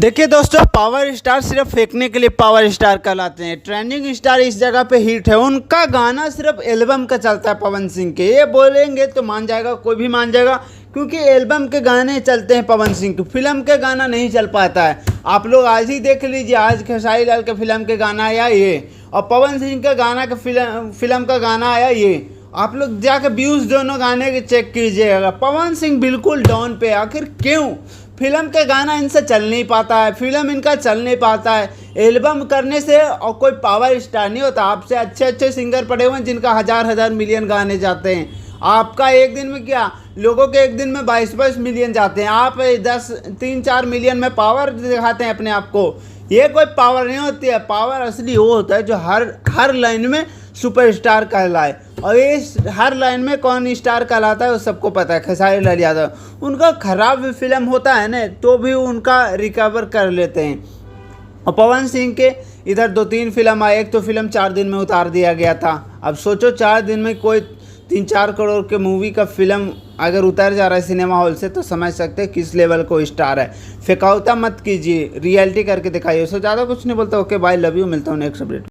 देखिए दोस्तों, power star सिर्फ फेंकने के लिए पावर स्टार कहलाते हैं। ट्रेंडिंग स्टार इस जगह पे हिट है। उनका गाना सिर्फ एल्बम का चलता है। पवन सिंह के ये बोलेंगे तो मान जाएगा, कोई भी मान जाएगा, क्योंकि एल्बम के गाने चलते हैं पवन सिंह के। फिल्म के गाना नहीं चल पाता है। आप लोग आज ही देख लीजिए, आज खेसारी लाल के फिल्म के गाना आया ये, और पवन सिंह के गाना के फिल्म का गाना आया ये। आप लोग जाकर व्यूज़ दोनों गाने के चेक कीजिएगा। पवन सिंह बिल्कुल डाउन पे। आखिर क्यों? फिल्म के गाना इनसे चल नहीं पाता है, फिल्म इनका चल नहीं पाता है। एल्बम करने से और कोई पावर स्टार नहीं होता। आपसे अच्छे अच्छे सिंगर पड़े हुए हैं जिनका हजार मिलियन गाने जाते हैं। आपका एक दिन में क्या, लोगों के एक दिन में 22 मिलियन जाते हैं। आप 3-4 मिलियन में पावर दिखाते हैं अपने आप को। ये कोई पावर नहीं होती है। पावर असली वो होता है जो हर लाइन में सुपरस्टार कहलाए। और इस हर लाइन में कौन स्टार कहलाता है वो सबको पता है। खेसारी लाल यादव, उनका खराब भी फिल्म होता है ना तो भी उनका रिकवर कर लेते हैं। और पवन सिंह के इधर 2-3 फिल्म आए। एक तो फिल्म 4 दिन में उतार दिया गया था। अब सोचो 4 दिन में कोई 3-4 करोड़ के मूवी का फिल्म अगर उतर जा रहा है सिनेमा हॉल से, तो समझ सकते हैं किस लेवल को स्टार है। फेंकावता मत कीजिए, रियलिटी करके दिखाइए। उससे ज़्यादा कुछ नहीं बोलता। ओके बाय, लव यू, मिलता हूँ नेक्स्ट अपडेट।